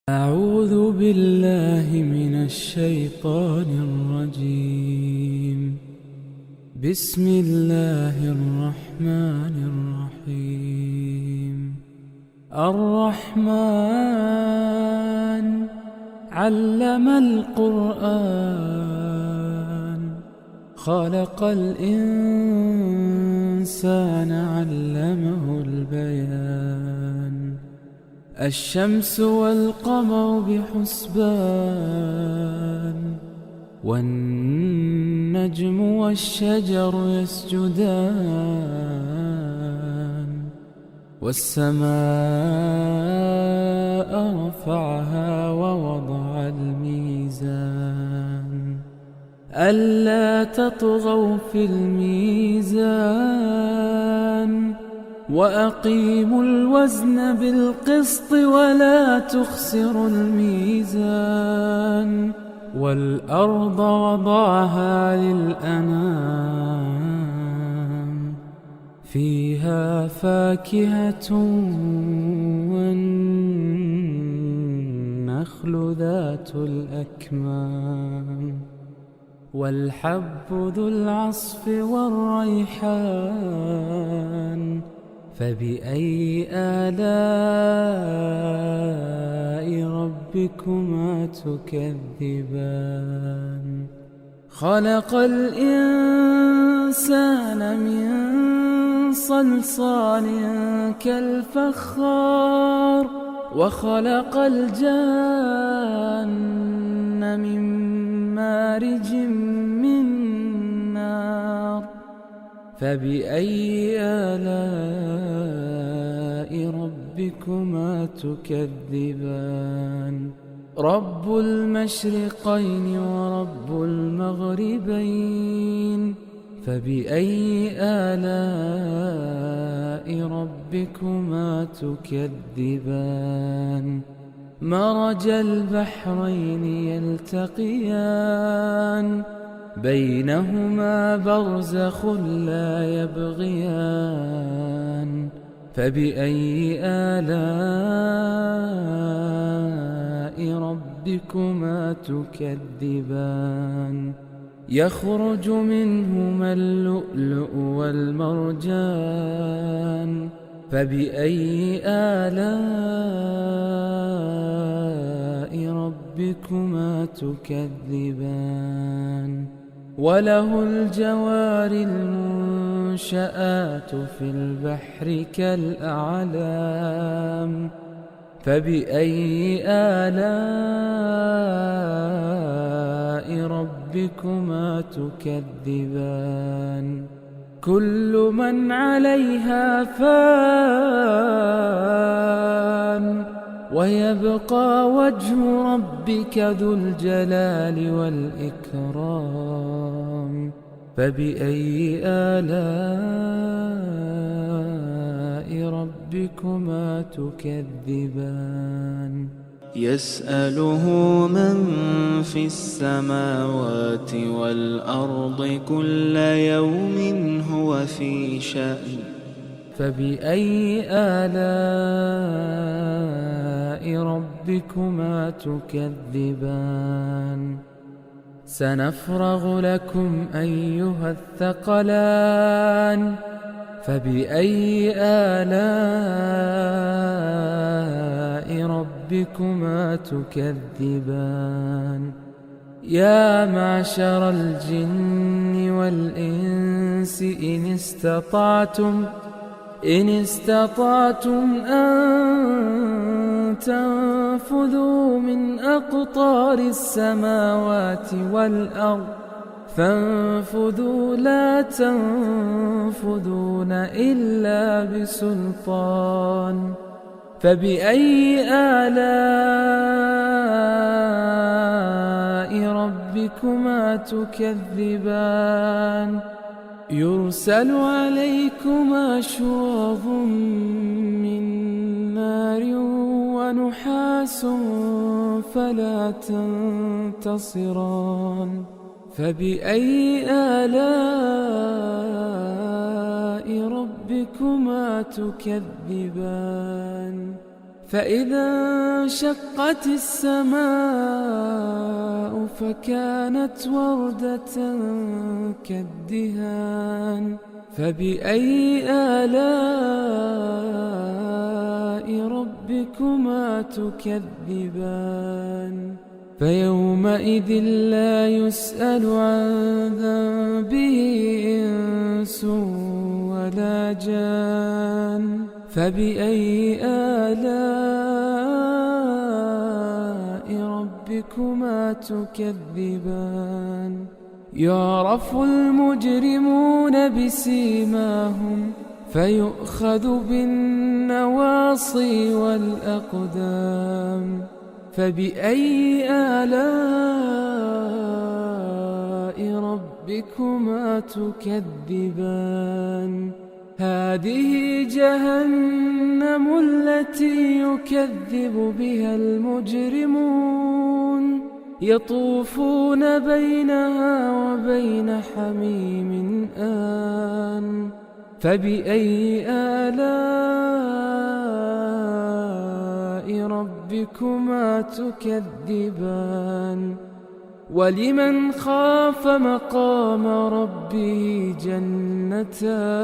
أعوذ بالله من الشيطان الرجيم. بسم الله الرحمن الرحيم. الرحمن علم القرآن، خلق الإنسان علمه البيان. الشمس والقمر بحسبان، والنجم والشجر يسجدان. والسماء رفعها ووضع الميزان، ألا تطغوا في الميزان. وأقيموا الوزن بالقسط ولا تخسروا الميزان. والأرض وضعها للأنام، فيها فاكهة والنخل ذات الأكمام، والحب ذو العصف والريحان. فبأي آلاء ربكما تكذبان؟ خلق الإنسان من صلصال كالفخار، وخلق الجان من مارج من نار. فبأي آلاء ربكما تكذبان؟ رب المشرقين ورب المغربين. فبأي آلاء ربكما تكذبان؟ مرج البحرين يلتقيان، بينهما برزخ لا يبغيان. فبأي آلاء ربكما تكذبان؟ يخرج منهما اللؤلؤ والمرجان. فبأي آلاء ربكما تكذبان؟ وله الجوار المنشآت في البحر كالأعلام. فبأي آلاء ربكما تكذبان؟ كل من عليها فان، ويبقى وجه ربك ذو الجلال والإكرام. فبأي آلاء ربكما تكذبان؟ يسأله من في السماوات والأرض كل يوم هو في شأن. فبأي آلاء ربكما تكذبان؟ سنفرغ لكم أيها الثقلان. فبأي آلاء ربكما تكذبان؟ يا معشر الجن والإنس إن استطعتم أن تنفذوا من أقطار السماوات والأرض فانفذوا، لا تنفذون إلا بسلطان. فبأي آلاء ربكما تكذبان؟ يرسل عليكما شواظ من نار ونحاس فلا تنتصران. فبأي آلاء ربكما تكذبان؟ فإذا انشقت السماء فكانت وردة كالدهان فبأي آلاء ربكما تكذبان فيومئذ لا يسأل عن ذنبه إنس ولا جان فبأي آلاء ربكما تكذبان يعرف المجرمون بسيماهم فيؤخذ بالنواصي والأقدام فبأي آلاء ربكما تكذبان هذه جهنم التي يكذب بها المجرمون يطوفون بينها وبين حميم آن فبأي آلاء ربكما تكذبان ولمن خاف مقام ربه جنتان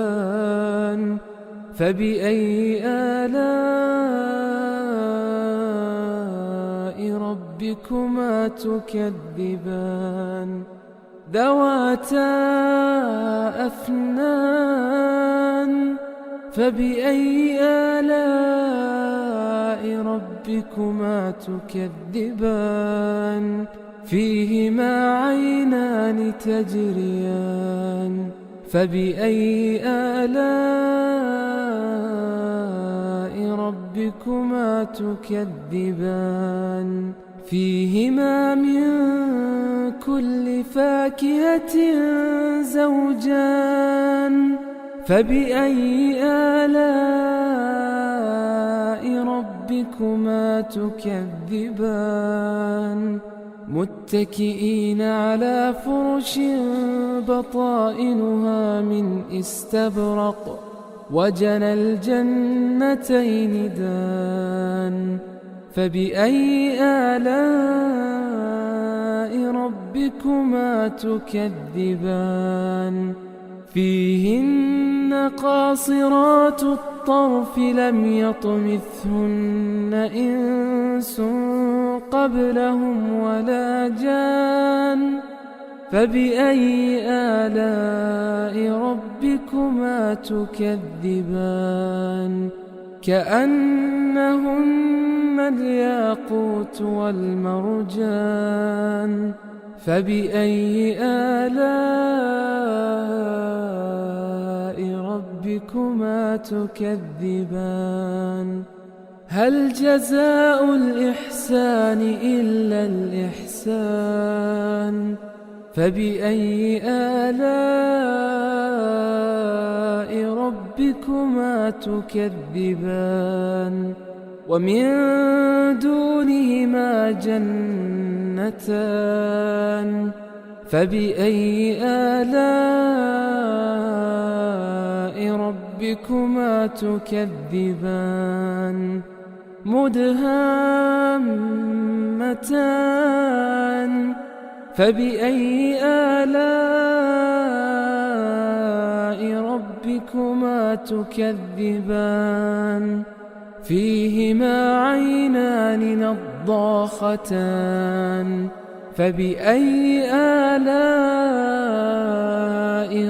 فبأي آلاء ربكما تكذبان ذواتا أفنان فبأي آلاء ربكما تكذبان فيهما عينان تجريان فبأي آلاء ربكما تكذبان فيهما من كل فاكهة زوجان فبأي آلاء ربكما تكذبان متكئين على فرش بطائنها من استبرق وجنى الجنتين دان فبأي آلاء ربكما تكذبان فيهن قاصرات الطرف لم يطمثهن إنس قبلهم ولا جان فبأي آلاء ربكما تكذبان كأنهن الياقوت والمرجان فبأي آلاء ربكما تكذبان هل جزاء الإحسان إلا الإحسان فبأي آلاء ربكما تكذبان ومن دونهما جنتان فبأي آلاء ربكما تكذبان مدهامتان فبأي آلاء ربكما تكذبان فيهما عينان نضاختان فبأي آلاء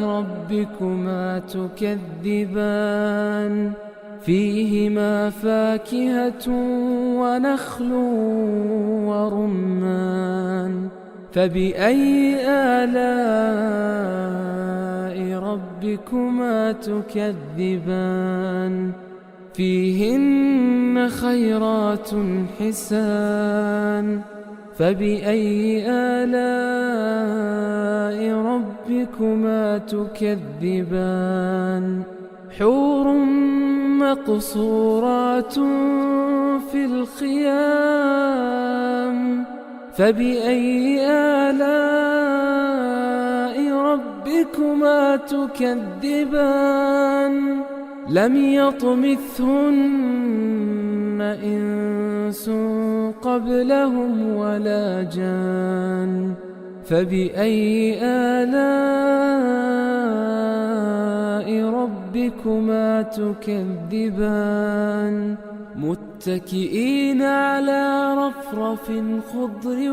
ربكما تكذبان فيهما فاكهة ونخل ورمان فبأي آلاء ربكما تكذبان فيهن خيرات حسان فبأي آلاء ربكما تكذبان حور مقصورات في الخيام فبأي آلاء ربكما تكذبان لم يطمثهن إنس قبلهم ولا جان فبأي آلاء ربكما تكذبان متكئين على رفرف خضر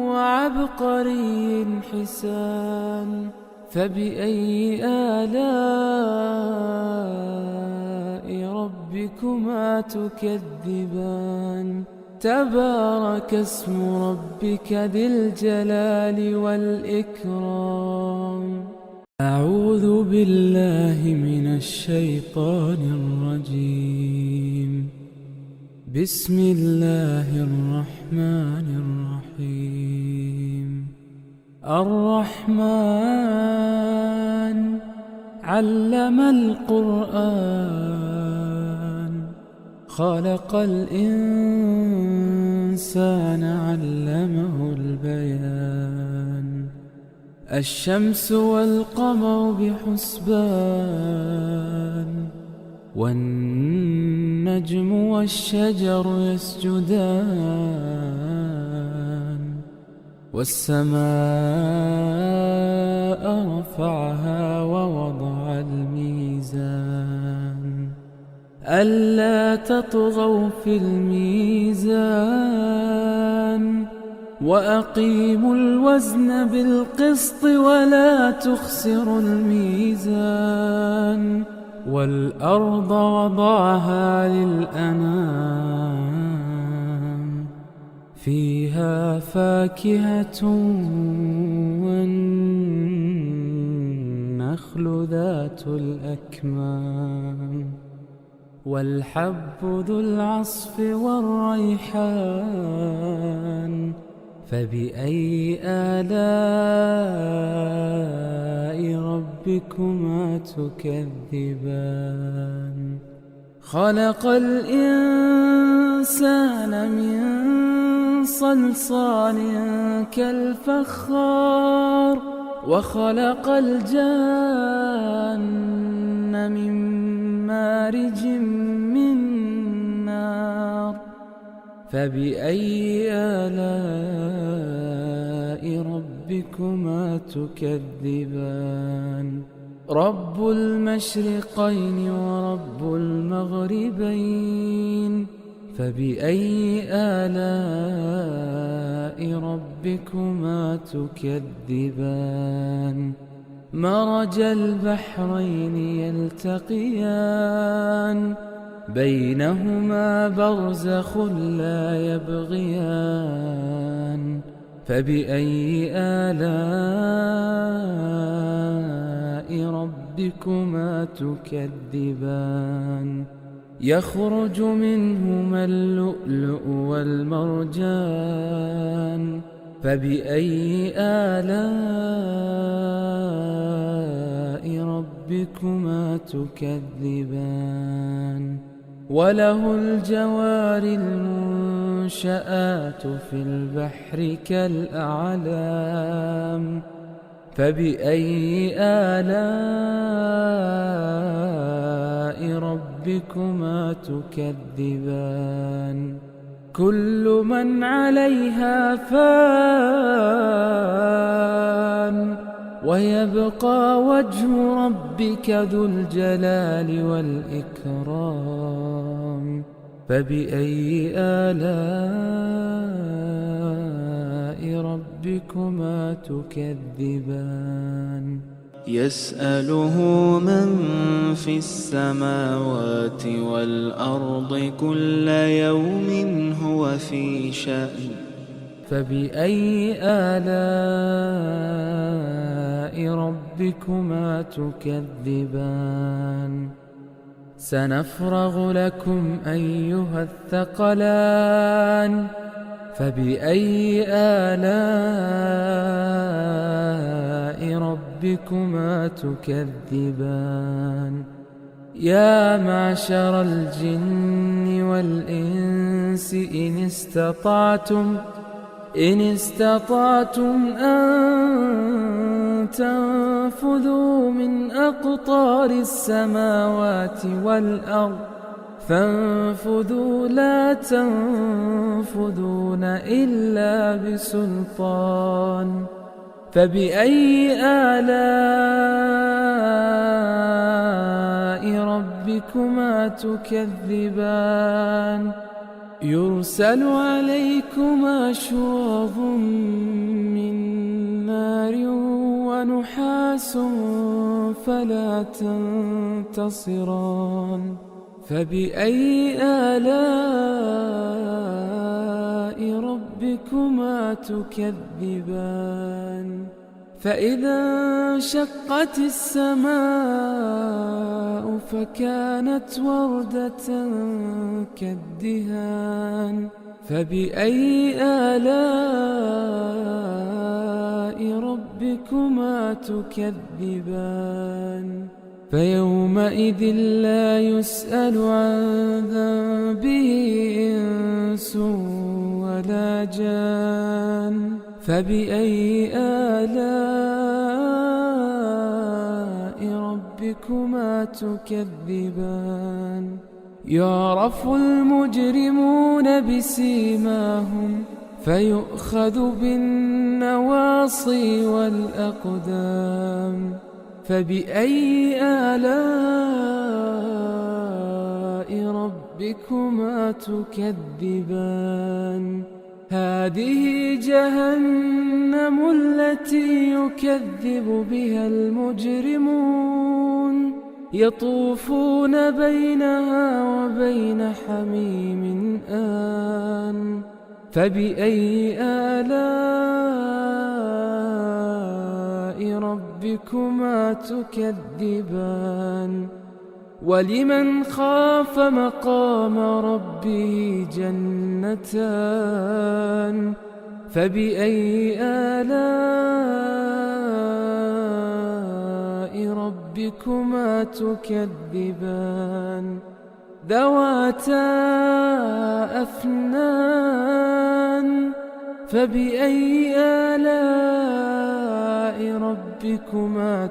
وعبقري حسان فبأي آلاء ربكما تكذبان تبارك اسم ربك ذي الجلال والإكرام أعوذ بالله من الشيطان الرجيم بسم الله الرحمن الرحيم الرحمن علم القرآن خلق الإنسان علمه البيان الشمس والقمر بحسبان والنجم والشجر يسجدان والسماء رفعها ووضع الميزان ألا تطغوا في الميزان وأقيموا الوزن بالقسط ولا تخسروا الميزان والأرض وضعها للأنام فيها فاكهة والنخل ذات الأكمام والحب ذو العصف والريحان فبأي آلاء ربكما تكذبان خلق الإنسان من صلصال كالفخار وخلق الجان من مارج من نار فبأي آلاء ربكما تكذبان رب المشرقين ورب المغربين فبأي آلاء ربكما تكذبان مرج البحرين يلتقيان بينهما برزخ لا يبغيان فبأي آلاء ربكما تكذبان يخرج منهما اللؤلؤ والمرجان فبأي آلاء ربكما تكذبان وله الجوار المنشآت في البحر كالأعلام فبأي آلاء ربكما تكذبان كل من عليها فان ويبقى وجه ربك ذو الجلال والإكرام فبأي آلاء ربكما تكذبان يسأله من في السماوات والأرض كل يوم هو في شأن فبأي آلاء ربكما تكذبان سنفرغ لكم أيها الثقلان فبأي آلاء ربكما تكذبان يا معشر الجن والإنس إن استطعتم أن تنفذوا من أقطار السماوات والأرض فانفذوا لا تنفذون إلا بسلطان فبأي آلاء ربكما تكذبان يرسل عليكما شواظ من نار ونحاس فلا تنتصران فبأي آلاء ربكما تكذبان فإذا انشقت السماء فكانت وردة كالدهان فبأي آلاء ربكما تكذبان فيومئذ لا يسأل عن ذنبه إنس ولا جان فبأي آلاء ربكما تكذبان يعرف المجرمون بسيماهم فيؤخذ بالنواصي والأقدام فبأي آلاء ربكما تكذبان هذه جهنم التي يكذب بها المجرمون يطوفون بينها وبين حميم آن فبأي آلاء ربكما تكذبان ولمن خاف مقام ربه جنتان فبأي آلاء ربكما تكذبان ذواتا أفنان فبأي آلاء ربكما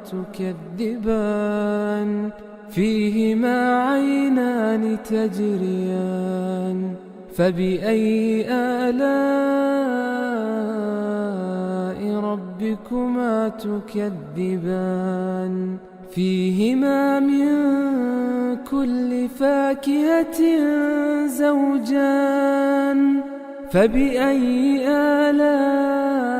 تكذبان فيهما عينان تجريان فبأي آلاء ربكما تكذبان فيهما من كل فاكهة زوجان فبأي آلاء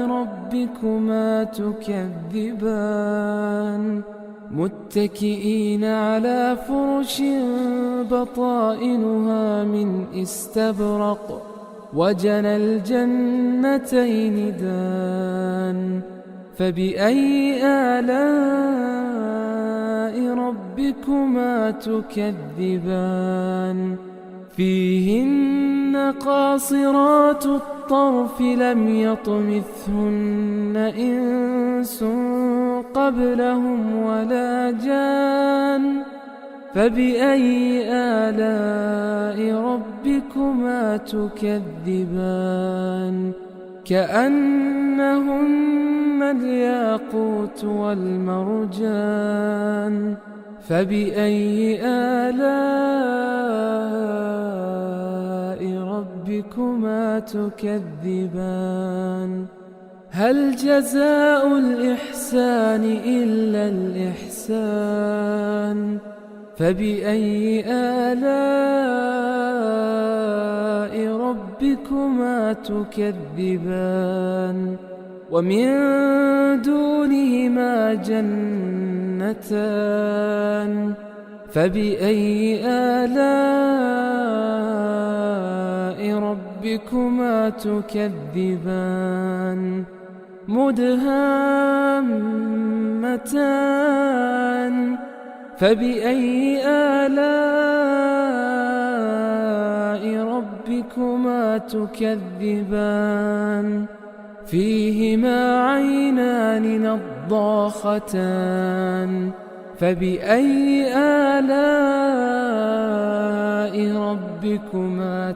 ربكما تكذبان متكئين على فرش بطائنها من استبرق وجنى الجنتين دان فبأي آلاء ربكما تكذبان فيهن قاصرات الطرف لم يطمثهن إنس قبلهم ولا جان فبأي آلاء ربكما تكذبان كأنهن الياقوت والمرجان فبأي آلاء ربكما تكذبان هل جزاء الإحسان إلا الإحسان فبأي آلاء ربكما تكذبان ومن دونهما جنتان فبأي آلاء ربكما تكذبان مدهامتان فبأي آلاء ربكما تكذبان فيهما عينان نضاختان فبأي آلاء ربكما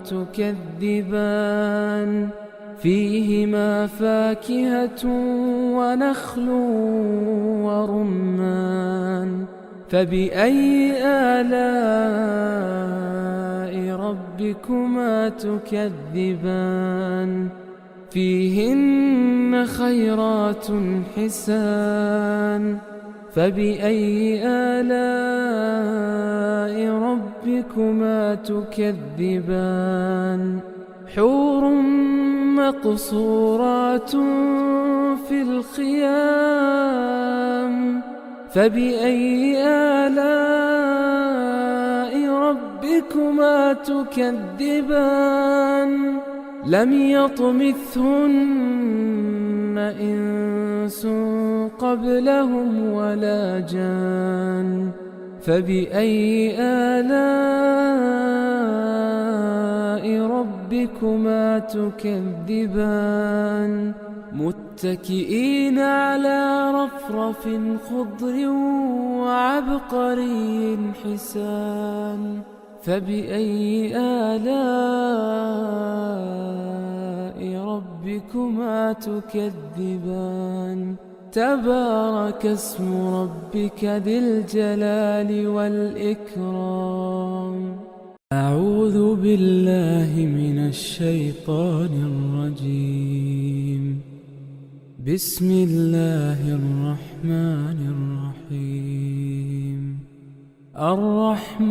تكذبان فيهما فاكهة ونخل ورمان فبأي آلاء ربكما تكذبان فيهن خيرات حسان فبأي آلاء ربكما تكذبان حور مقصورات في الخيام فبأي آلاء ربكما تكذبان لم يطمثهن إنس قبلهم ولا جان فبأي آلاء ربكما تكذبان متكئين على رفرف خضر وعبقري حسان فبأي آلاء ربكما تكذبان تبارك اسم ربك ذي الجلال والإكرام أعوذ بالله من الشيطان الرجيم بسم الله الرحمن الرحيم الرحمن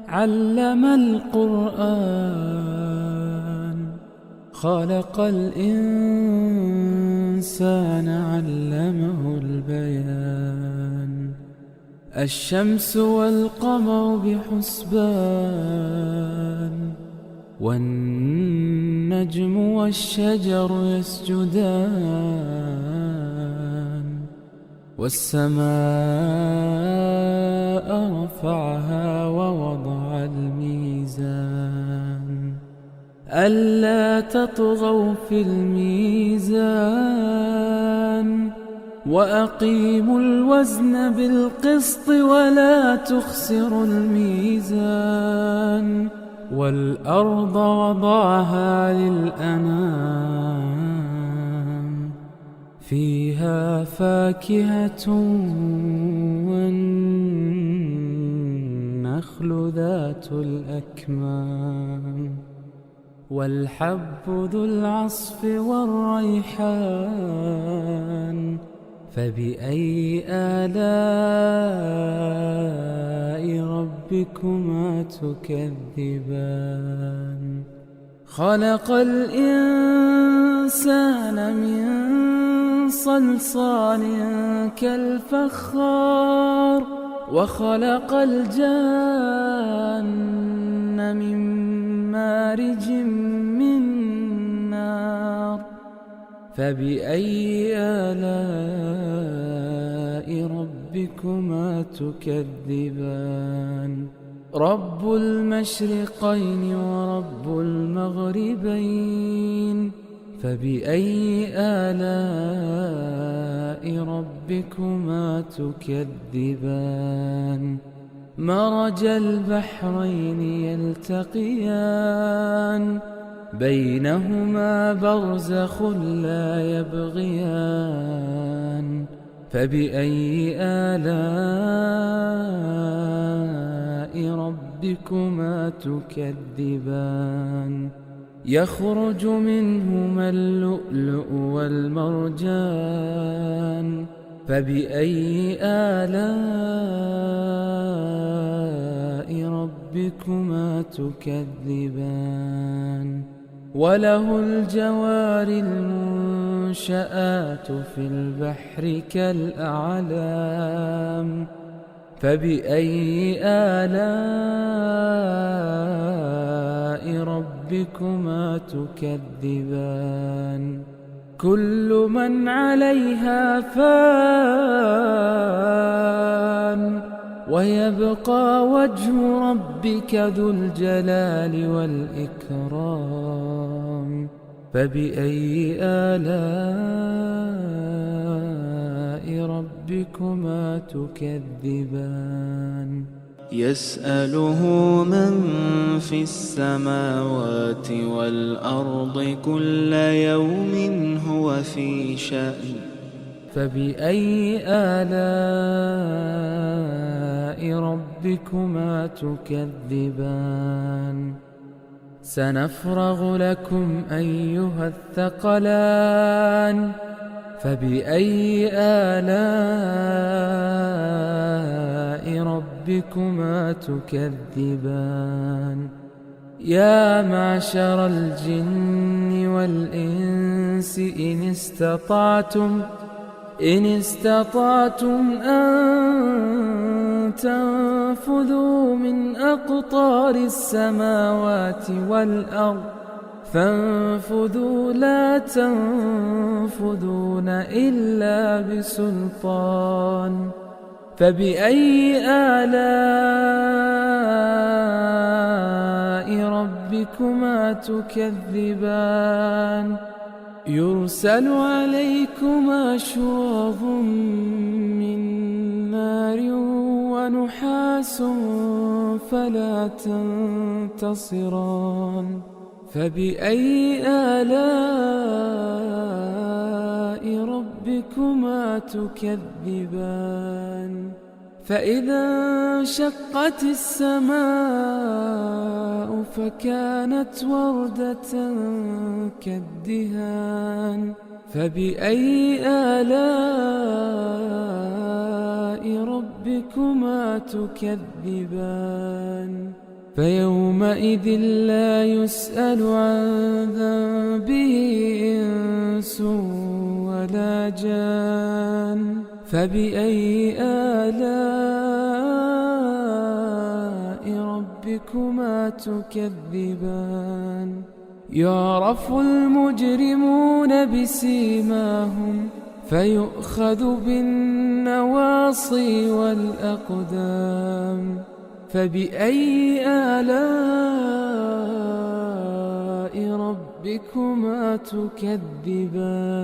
علم القرآن خلق الإنسان علمه البيان الشمس والقمر بحسبان والنجم والشجر يسجدان والسماء رفعها ووضع الميزان ألا تطغوا في الميزان وأقيموا الوزن بالقسط ولا تخسروا الميزان والأرض وضعها للأنام فيها فاكهة والنخل ذات الأكمام والحب ذو العصف والريحان فبأي آلاء ربكما تكذبان خلق الإنسان من صلصال كالفخار وخلق الجان من مارج من نار فبأي آلاء ربكما تكذبان رب المشرقين ورب المغربين فبأي آلاء ربكما تكذبان مرج البحرين يلتقيان بينهما برزخ لا يبغيان فبأي آلاء ربكما تكذبان يخرج منهما اللؤلؤ والمرجان فبأي آلاء ربكما تكذبان وله الجوار المنشآت في البحر كالأعلام فبأي آلاء ربكما تكذبان كل من عليها فان ويبقى وجه ربك ذو الجلال والإكرام فبأي آلاء ربكما تكذبان يسأله من في السماوات والأرض كل يوم هو في شأن فبأي آلاء ربكما تكذبان سنفرغ لكم أيها الثقلان فبأي آلاء ربكما تكذبان يا معشر الجن والإنس إن استطعتم أن تنفذوا من أقطار السماوات والأرض فانفذوا لا تنفذون إلا بسلطان فبأي آلاء ربكما تكذبان يرسل عليكما شواظ من نار ونحاس فلا تنتصران فبأي آلاء ربكما تكذبان فإذا انشقت السماء فكانت وردة كالدهان فبأي آلاء ربكما تكذبان فيومئذ لا يسأل عن ذنبه إنس ولا جان فبأي آلاء ربكما تكذبان يعرف المجرمون بسيماهم فيؤخذ بالنواصي والأقدام فبأي آلاء ربكما تكذبان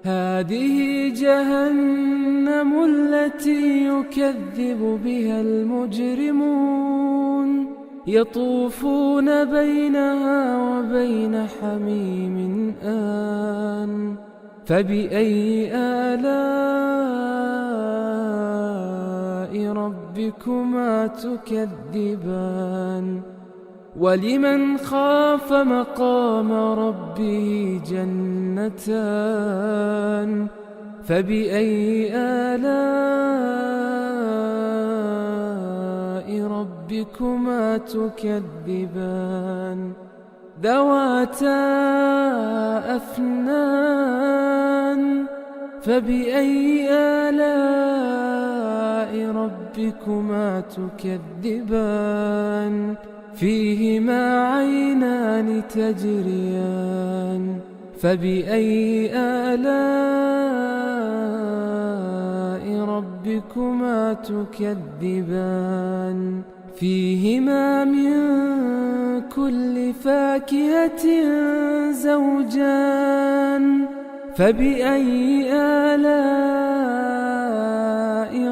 هذه جهنم التي يكذب بها المجرمون يطوفون بينها وبين حميم آن فبأي آلاء ربكما تكذبان ولمن خاف مقام ربه جنتان فبأي آلاء ربكما تكذبان ذواتا أفنان فبأي آلاء ربكما تكذبان فيهما عينان تجريان فبأي آلاء ربكما تكذبان فيهما من كل فاكهة زوجان فبأي آلاء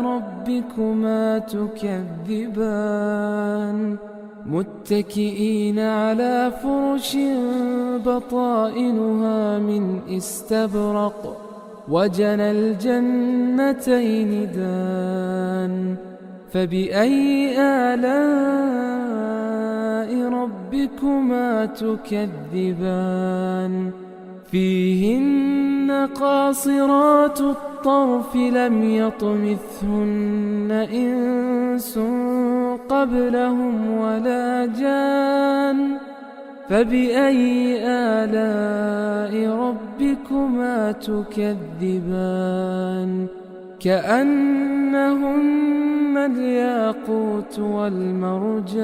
ربكما تكذبان متكئين على فرش بطائنها من استبرق وجنى الجنتين دان فبأي آلاء ربكما تكذبان فيهن قاصرات الطرف لم يطمثهن إنس قبلهم ولا جان فبأي آلاء ربكما تكذبان كأنهن الياقوت والمرجان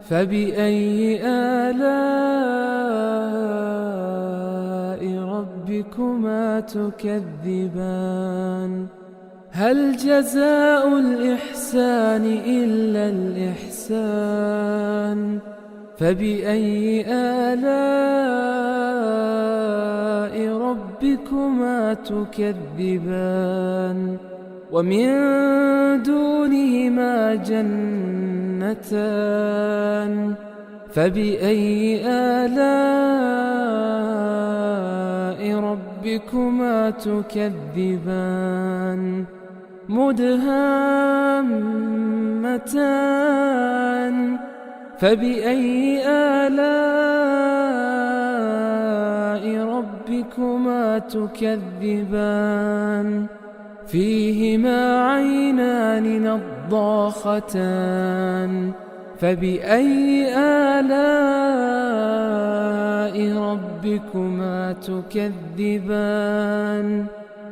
فبأي آلاء ربكما تكذبان هل جزاء الإحسان إلا الإحسان فبأي آلاء ربكما تكذبان ومن دونهما جنتان فبأي آلاء ربكما ربكما تكذبان مدهامتان فبأي آلاء ربكما تكذبان فيهما عينان نضاختان فبأي آلاء ربكما تكذبان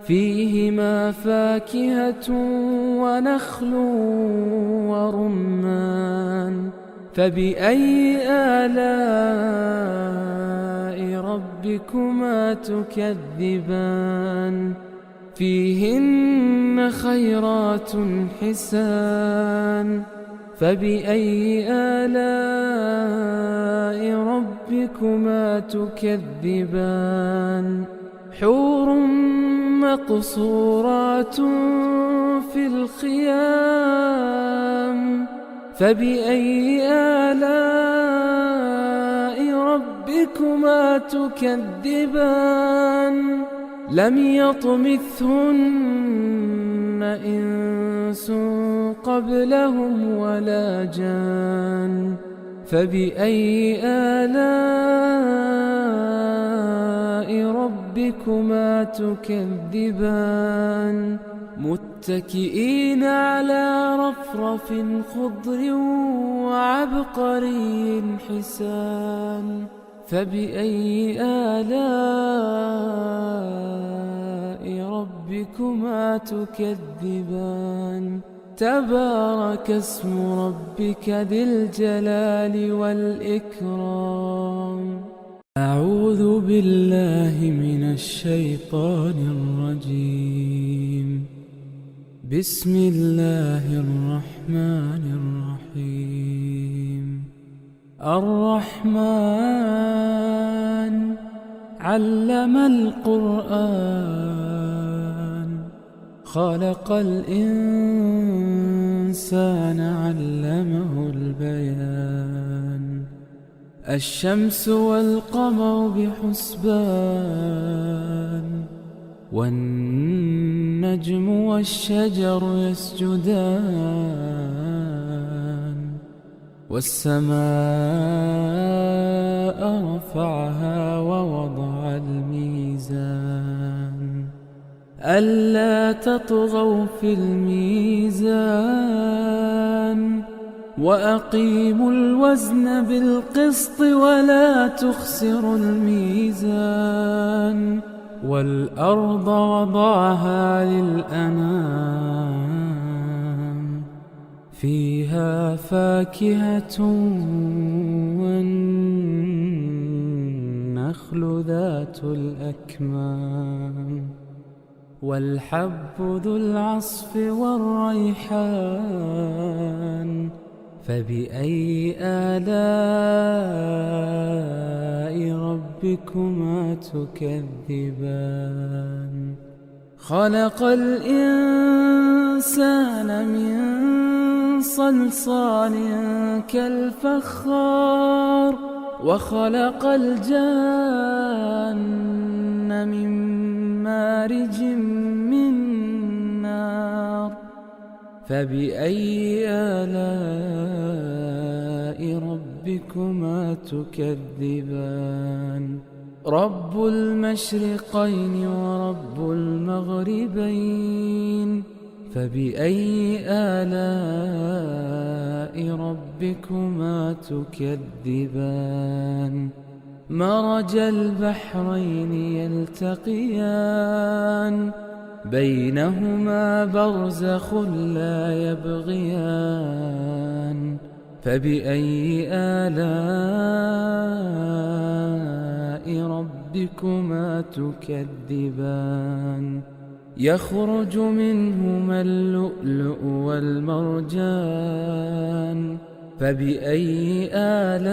فيهما فاكهة ونخل ورمان فبأي آلاء ربكما تكذبان فيهن خيرات حسان فبأي آلاء ربكما تكذبان حور مقصورات في الخيام فبأي آلاء ربكما تكذبان لم يطمثهن إنس قبلهم ولا جان فبأي آلاء ربكما تكذبان متكئين على رفرف خضر وعبقري حسان فبأي آلاء ربكما تكذبان تبارك اسم ربك ذي الجلال والإكرام أعوذ بالله من الشيطان الرجيم بسم الله الرحمن الرحيم الرحمن علم القرآن خلق الإنسان علمه البيان الشمس والقمر بحسبان والنجم والشجر يسجدان والسماء رفعها ووضع الميزان ألا تطغوا في الميزان وأقيموا الوزن بالقسط ولا تخسروا الميزان والأرض وضعها للأنام فيها فاكهة والنخل ذات الأكمام والحب ذو العصف والريحان فبأي آلاء ربكما تكذبان خلق الإنسان من صلصال كالفخار وخلق الجان من مارج من نار فبأي آلاء ربكما تكذبان رب المشرقين ورب المغربين فبأي آلاء ربكما تكذبان مرج البحرين يلتقيان بينهما برزخ لا يبغيان فبأي آلاء ربكما تكذبان يخرج منهما اللؤلؤ والمرجان فبأي آلاء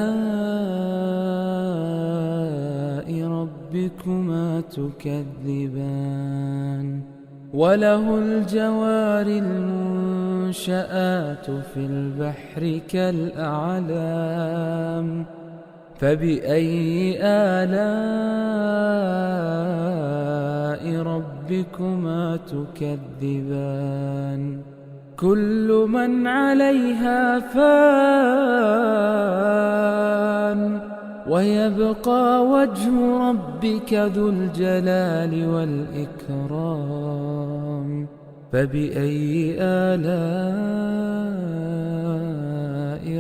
ربكما تكذبان وله الجوار المنشآت في البحر كالأعلام فبأي آلاء ربكما تكذبان كل من عليها فان ويبقى وجه ربك ذو الجلال والإكرام فبأي آلاء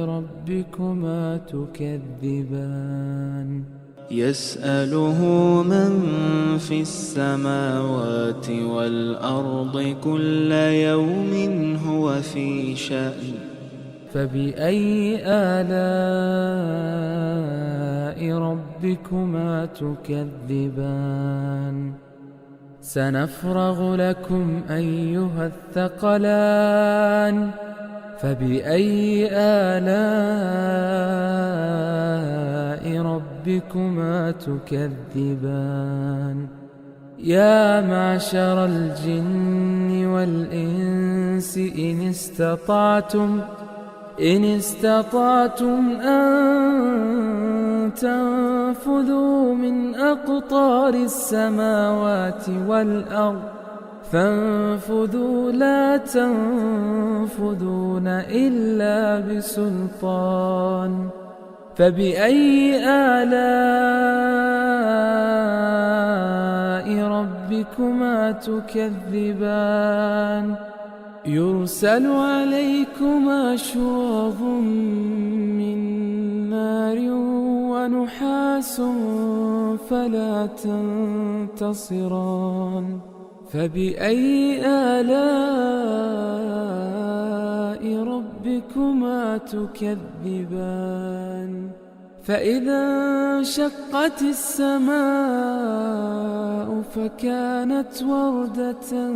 ربكما تكذبان يسأله من في السماوات والأرض كل يوم هو في شأن فبأي آلاء ربكما تكذبان سنفرغ لكم أيها الثقلان فبأي آلاء ربكما تكذبان يا معشر الجن والإنس إن استطعتم أن تنفذوا من أقطار السماوات والأرض فانفذوا لا تنفذون إلا بسلطان فبأي آلاء ربكما تكذبان يرسل عليكما شواظ من نار ونحاس فلا تنتصران فبأي آلاء ربكما تكذبان فإذا انشقت السماء فكانت وردة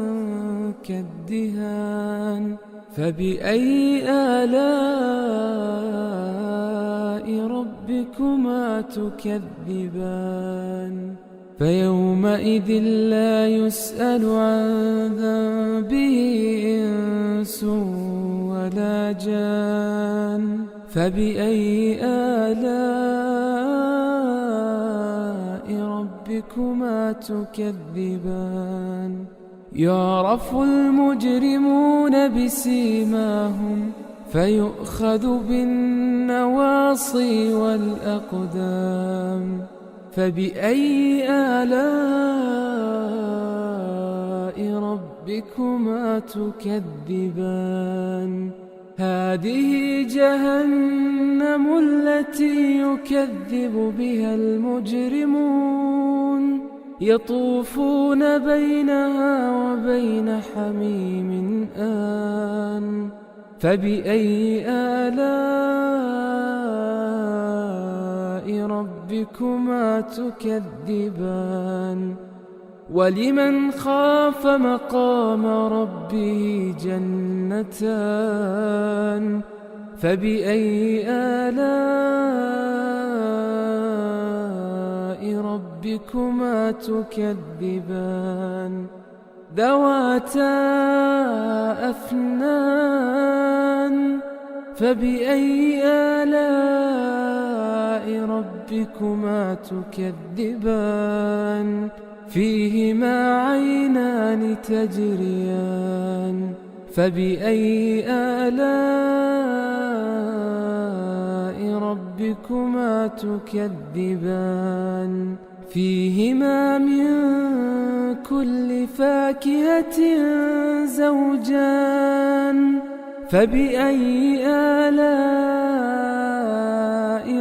كالدهان فبأي آلاء ربكما تكذبان فيومئذ لا يسأل عن ذنبه إنس ولا جان فبأي آلاء ربكما تكذبان يعرف المجرمون بسيماهم فيؤخذ بالنواصي والأقدام فبأي آلاء ربكما تكذبان هذه جهنم التي يكذب بها المجرمون يطوفون بينها وبين حميم آن فبأي آلاء ربكما تكذبان ولمن خاف مقام ربه جنتان فبأي آلاء ربكما تكذبان ذواتا أفنان فبأي آلاء ربكما تكذبان فيهما عينان تجريان فبأي آلاء ربكما تكذبان فيهما من كل فاكهة زوجان فبأي آلاء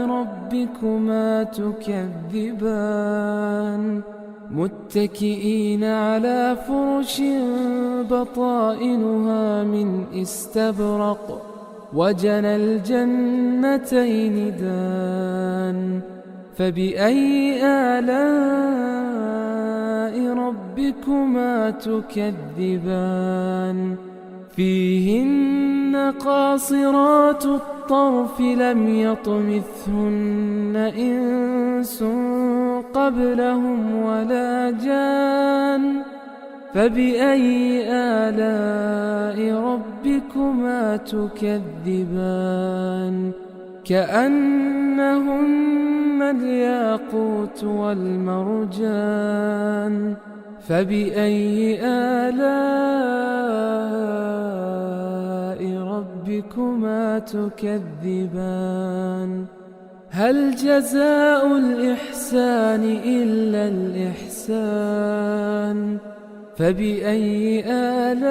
ربكما تكذبان متكئين على فرش بطائنها من استبرق وجنى الجنتين دان فبأي آلاء ربكما تكذبان فيهن قاصرات الطرف لم يطمثهن إنس قبلهم ولا جان فبأي آلاء ربكما تكذبان كأنهن الياقوت والمرجان فبأي آلاء ربكما تكذبان هل جزاء الإحسان إلا الإحسان فبأي آلاء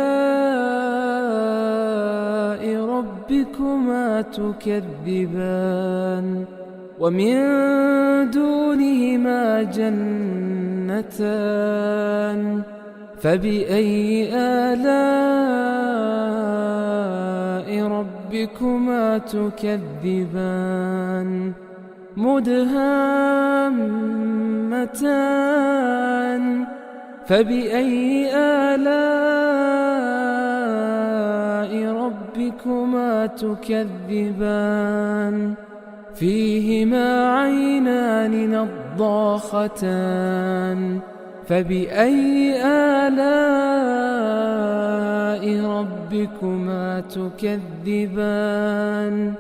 ربكما تكذبان ومن دونهما جنتان فبأي آلاء ربكما تكذبان مدهامتان فبأي آلاء ربكما تكذبان فيهما عينان نضاختان فبأي آلاء ربكما تكذبان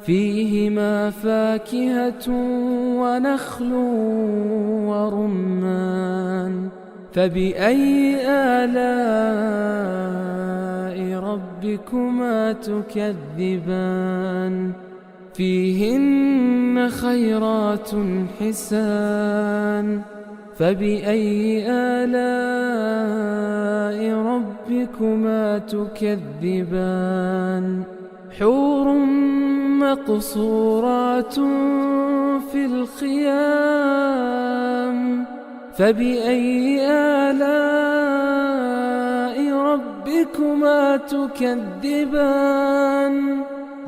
فيهما فاكهة ونخل ورمان فبأي آلاء ربكما تكذبان فيهن خيرات حسان فبأي آلاء ربكما تكذبان حور مقصورات في الخيام فبأي آلاء ربكما تكذبان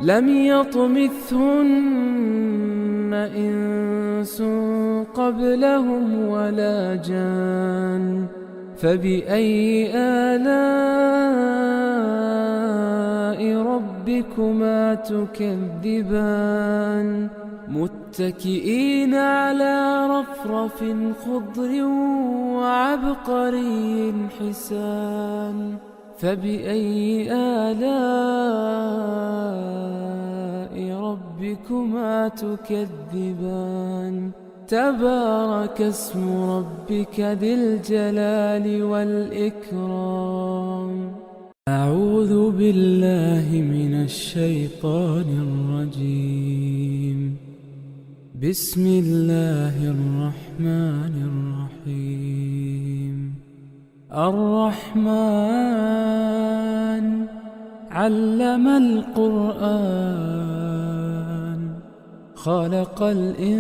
لم يطمثهن إنس قبلهم ولا جان فبأي آلاء ربكما تكذبان متكئين على رفرف خضر وعبقري حسان فبأي آلاء ربكما تكذبان تبارك اسم ربك ذي الجلال والإكرام أعوذ بالله من الشيطان الرجيم بسم الله الرحمن الرحيم الرحمن علم القرآن خلق الإنسان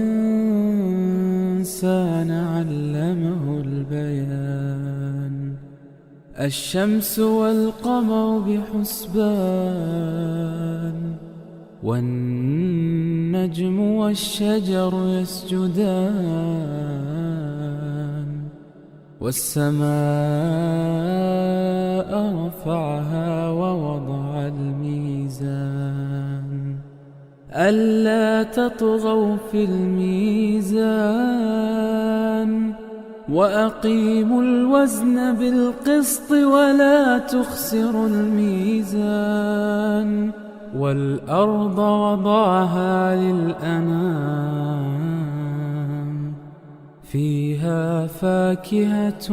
علمه البيان الشمس والقمر بحسبان والنجم والشجر يسجدان والسماء رفعها ووضع الميزان ألا تطغوا في الميزان وأقيموا الوزن بالقسط ولا تخسروا الميزان والأرض وضعها للأنام فيها فاكهة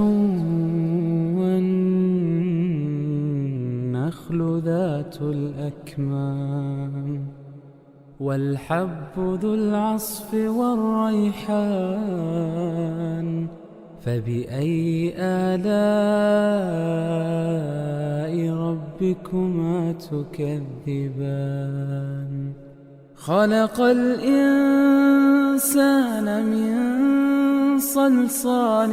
والنخل ذات الأكمام والحب ذو العصف والريحان فبأي آلاء ربكما تكذبان خلق الإنسان من صلصال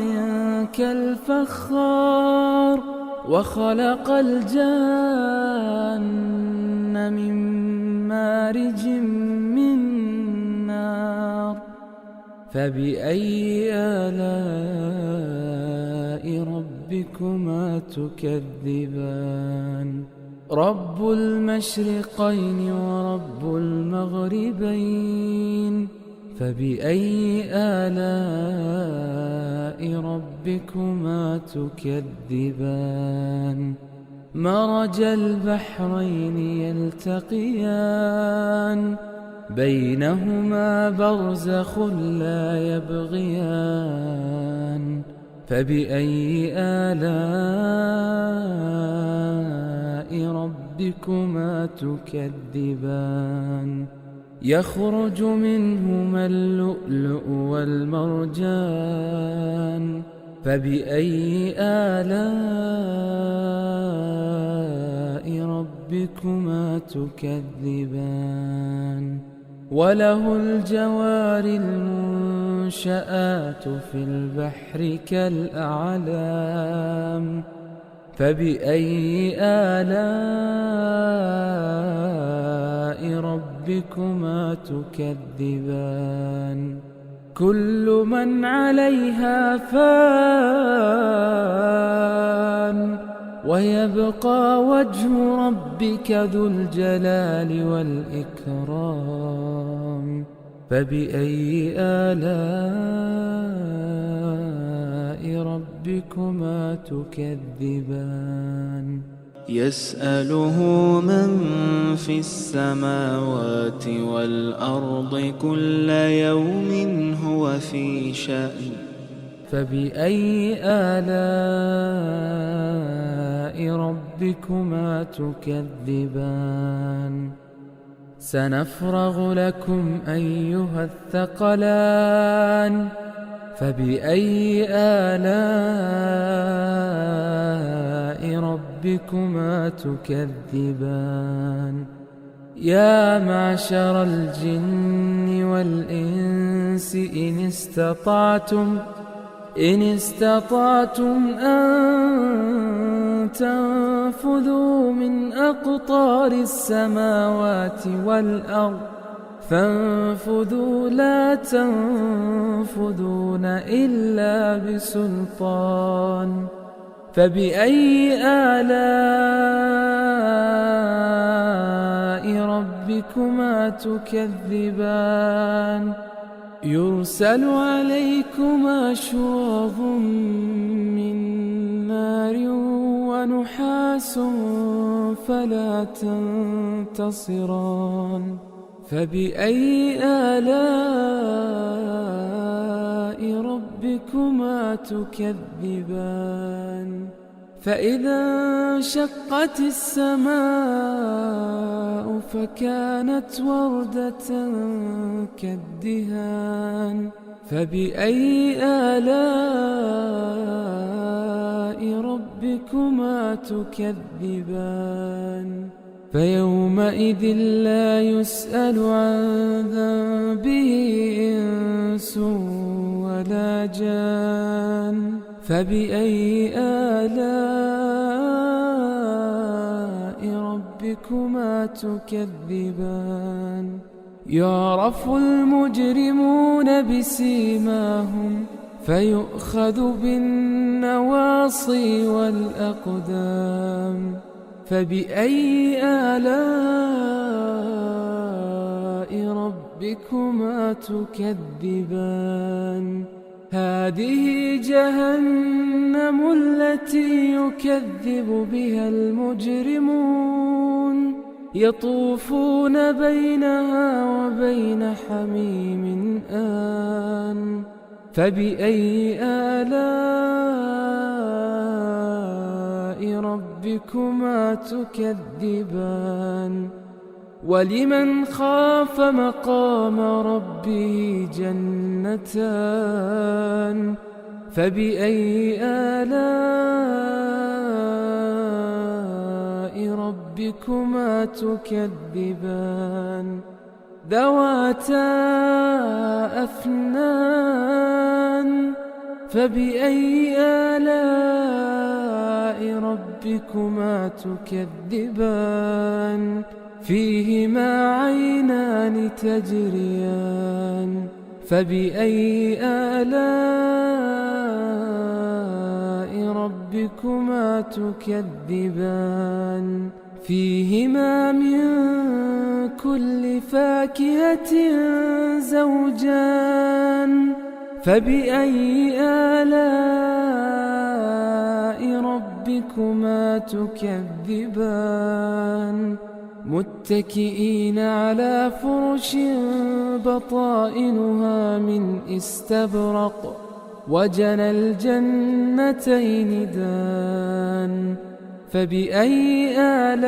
كالفخار وخلق الجان من مارج من نار فبأي آلاء ربكما تكذبان رب المشرقين ورب المغربين فبأي آلاء ربكما تكذبان مرج البحرين يلتقيان بينهما برزخ لا يبغيان فبأي آلاء ربكما تكذبان يخرج منهما اللؤلؤ والمرجان فبأي آلاء ربكما تكذبان وله الجوار المنشآت في البحر كالأعلام فبأي آلاء ربكما تكذبان كل من عليها فان ويبقى وجه ربك ذو الجلال والإكرام فبأي آلاء ربكما تكذبان يسأله من في السماوات والأرض كل يوم هو في شأن فبأي آلاء ربكما تكذبان سنفرغ لكم أيها الثقلان فبأي آلاء ربكما تكذبان يا معشر الجن والإنس إن استطعتم أن تنفذوا من أقطار السماوات والأرض فانفذوا لا تنفذون إلا بسلطان فبأي آلاء ربكما تكذبان يرسل عليكما شواظ من نار ونحاس فلا تنتصران فبأي آلاء ربكما تكذبان فإذا انشقت السماء فكانت وردة كالدهان فبأي آلاء ربكما تكذبان فيومئذ لا يسأل عن ذنبه إنس ولا جان فبأي آلاء ربكما تكذبان يعرف المجرمون بسيماهم فيؤخذ بالنواصي والأقدام فبأي آلاء ربكما تكذبان هذه جهنم التي يكذب بها المجرمون يطوفون بينها وبين حميم آن فبأي آلاء ربكما تكذبان ولمن خاف مقام ربه جنتان فبأي آلاء ربكما تكذبان ذواتا أفنان فبأي آلاء ربكما تكذبان فيهما عينان تجريان فبأي آلاء ربكما تكذبان فيهما من كل فاكهة زوجان فبأي آلاء ربكما تكذبان متكئين على فرش بطائنها من استبرق وجنى الجنتين دان فبأي آلاء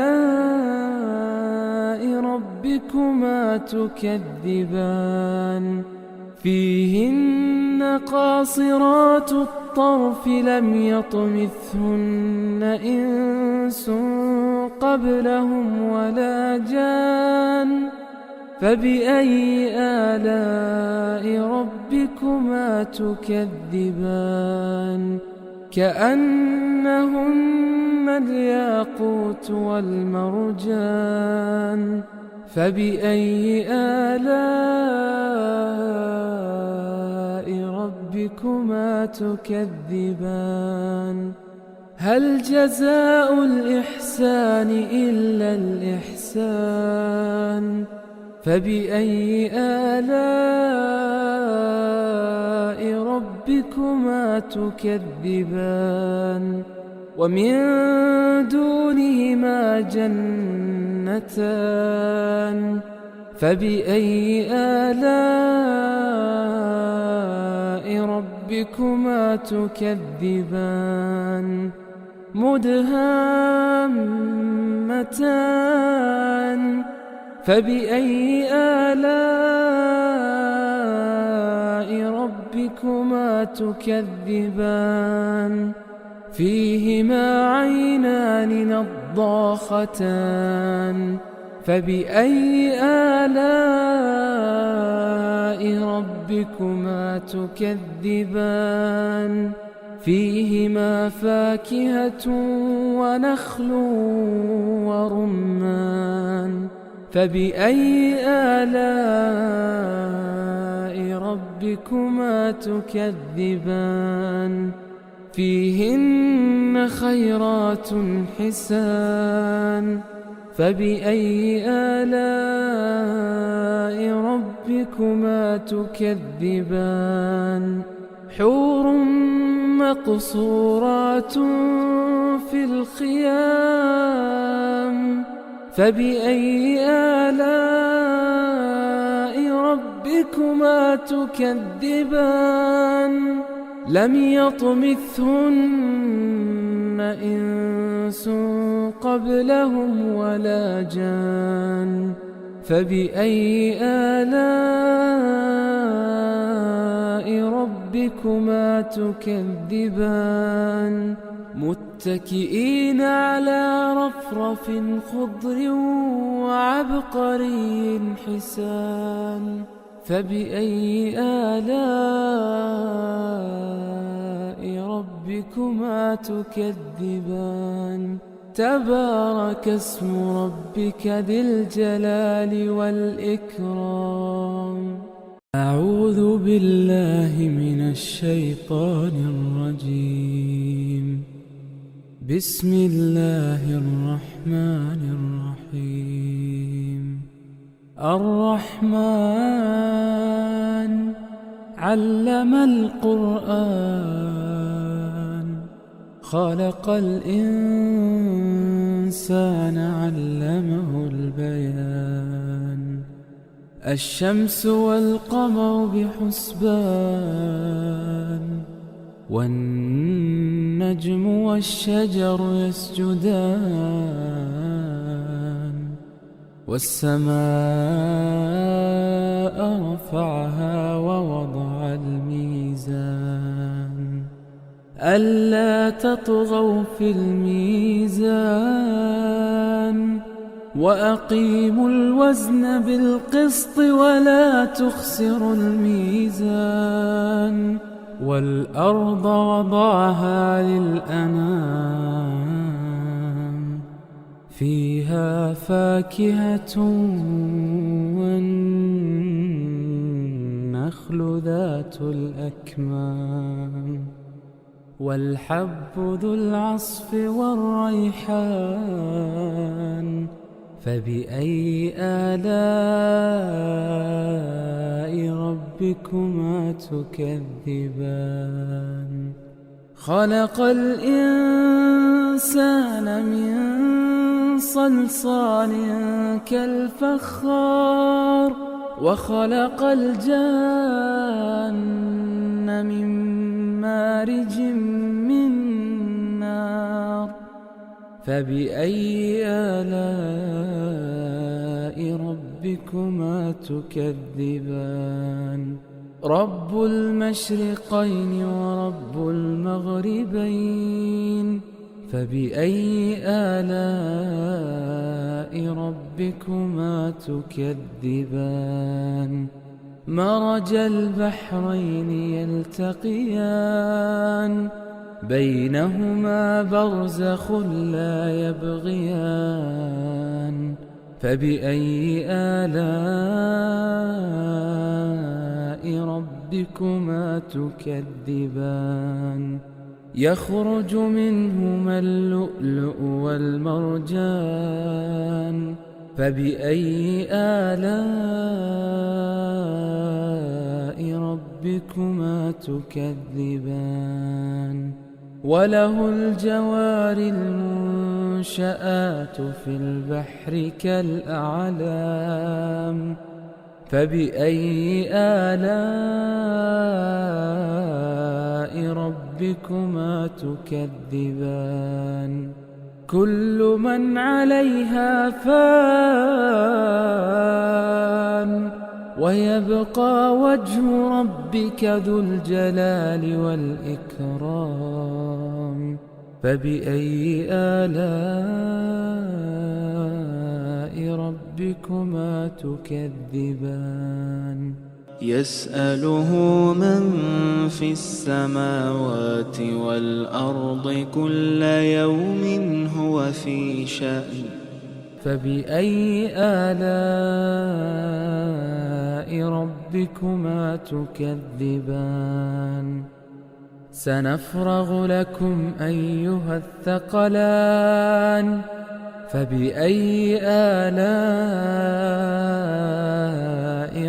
ربكما تكذبان فيهن قاصرات الطرف لم يطمثهن إنس قبلهم ولا جان فبأي آلاء ربكما تكذبان كأنهن الياقوت والمرجان فبأي آلاء ربكما تكذبان هل جزاء الإحسان إلا الإحسان فبأي آلاء ربكما تكذبان ومن دونهما جنتان فبأي آلاء ربكما تكذبان مدهامتان فبأي آلاء ربكما تكذبان فيهما عينان نضاختان فبأي آلاء ربكما تكذبان فيهما فاكهة ونخل ورمان فبأي آلاء ربكما تكذبان فيهن خيرات حسان فبأي آلاء ربكما تكذبان حور مقصورات في الخيام فبأي آلاء ربكما تكذبان لم يطمثهن إنس قبلهم ولا جان فبأي آلاء ربكما تكذبان متكئين على رفرف خضر وعبقري حسان فبأي آلاء ربكما تكذبان تبارك اسم ربك ذي الجلال والإكرام أعوذ بالله من الشيطان الرجيم بسم الله الرحمن الرحيم الرحمن علم القرآن خلق الإنسان علمه البيان الشمس والقمر بحسبان والنجم والشجر يسجدان والسماء رفعها ووضع الميزان ألا تطغوا في الميزان وأقيموا الوزن بالقسط ولا تخسروا الميزان والأرض وضعها للأنام فيها فاكهة والنخل ذات الأكمام والحب ذو العصف والريحان فبأي آلاء ربكما تكذبان خلق الإنسان من صلصال كالفخار وخلق الجن من مارج من نار فبأي آلاء ربكما تكذبان رب المشرقين ورب المغربين فبأي آلاء ربكما تكذبان مرج البحرين يلتقيان بينهما برزخ لا يبغيان فبأي آلاء ربكما تكذبان يخرج منهما اللؤلؤ والمرجان فبأي آلاء ربكما تكذبان وله الجوار المنشآت في البحر كالأعلام فبأي آلاء ربكما تكذبان كل من عليها فان ويبقى وجه ربك ذو الجلال والإكرام فبأي آلاء ربكما تكذبان يسأله من في السماوات والأرض كل يوم هو في شأن فبأي آلاء ربكما تكذبان سنفرغ لكم أيها الثقلان فبأي آلاء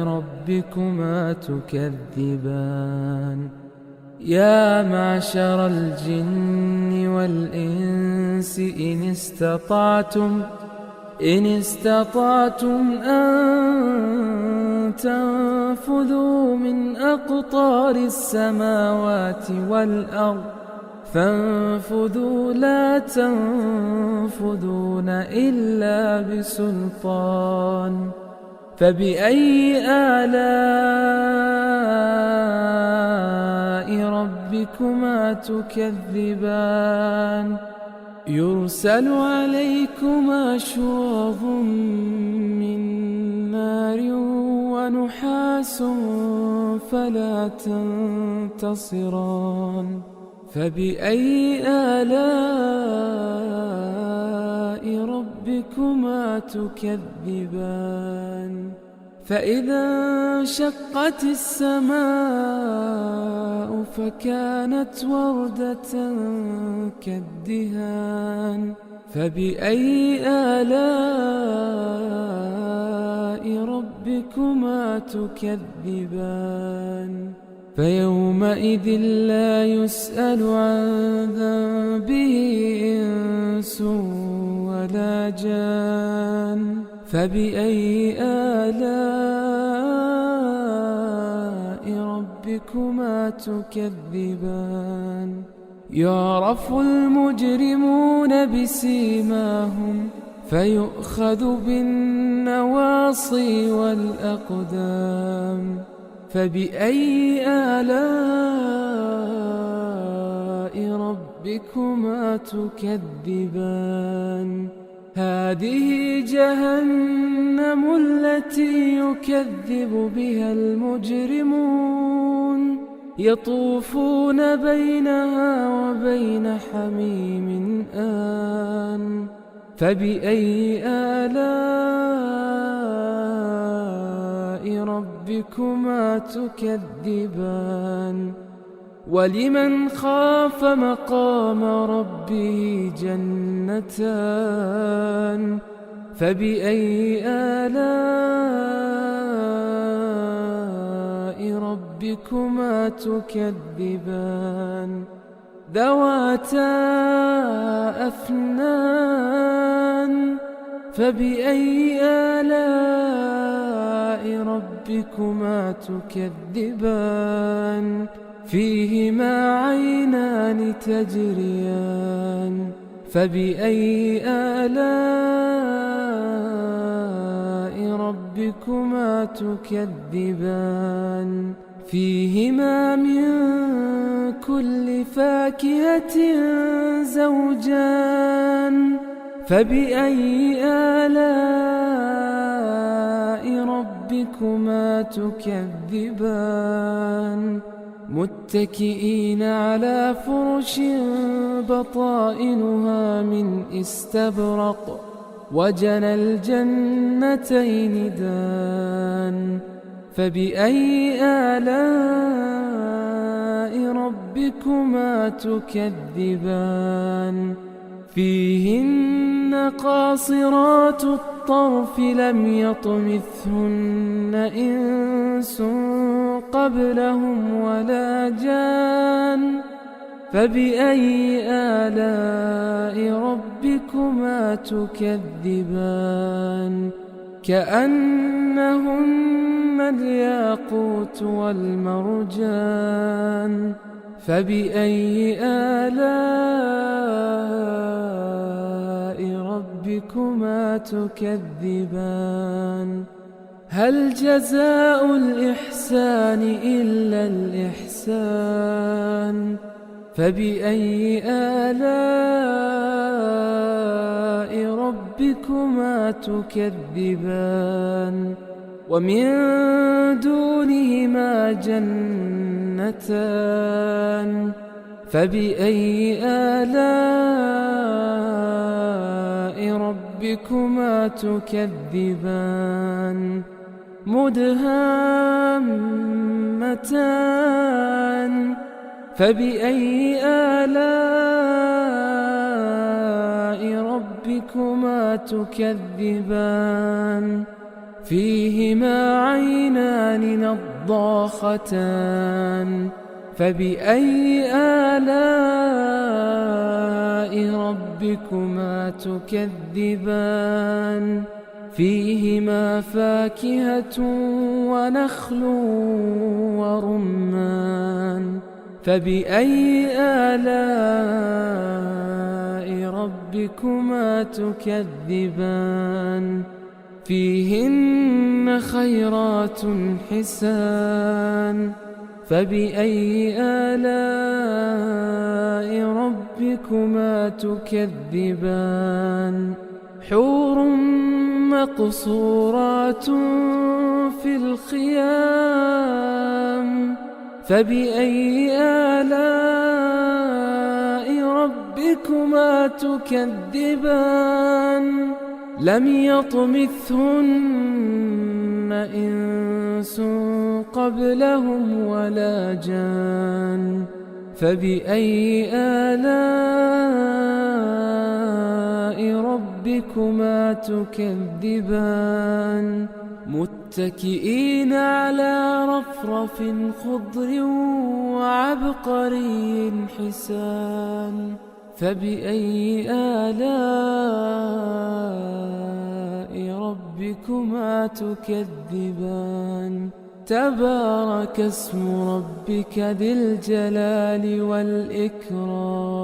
ربكما تكذبان يا معشر الجن والإنس إن استطعتم أن تنفذوا من أقطار السماوات والأرض فانفذوا لا تنفذون إلا بسلطان فبأي آلاء ربكما تكذبان يرسل عليكما شواظ من نار ونحاس فلا تنتصران فبأي آلاء ربكما تكذبان فإذا انشقت السماء فكانت وردة كالدهان فبأي آلاء ربكما تكذبان فيومئذ لا يسأل عن ذنبه إنس ولا جان فبأي آلاء ربكما تكذبان يعرف المجرمون بسيماهم فيؤخذ بالنواصي والأقدام فبأي آلاء ربكما تكذبان هذه جهنم التي يكذب بها المجرمون يطوفون بينها وبين حميم آن فبأي آلاء ربكما تكذبان ولمن خاف مقام ربه جنتان فبأي آلاء ربكما تكذبان ذواتا أفنان فبأي آلاء ربكما تكذبان فيهما عينان تجريان فبأي آلاء ربكما تكذبان فيهما من كل فاكهة زوجان فبأي آلاء ربكما تكذبان متكئين على فرش بطائنها من استبرق وجنى الجنتين دان فبأي آلاء ربكما تكذبان فيهن قاصرات الطرف لم يطمثهن إنس قبلهم ولا جان فبأي آلاء ربكما تكذبان كأنهن الياقوت والمرجان فبأي آلاء ربكما تكذبان هل جزاء الإحسان إلا الإحسان فبأي آلاء ربكما تكذبان ومن دونهما جنتان فبأي آلاء ربكما تكذبان مدهامتان فبأي آلاء ربكما تكذبان فيهما عينان نضاختان فبأي آلاء ربكما تكذبان فيهما فاكهة ونخل ورمان فبأي آلاء ربكما تكذبان فيهن خيرات حسان فبأي آلاء ربكما تكذبان حور مقصورات في الخيام فبأي آلاء ربكما تكذبان لم يطمثهن إنس قبلهم ولا جان فبأي آلاء ربكما تكذبان متكئين على رفرف خضر وعبقري حسان فبأي آلاء ربكما تكذبان تبارك اسم ربك ذي الجلال والإكرام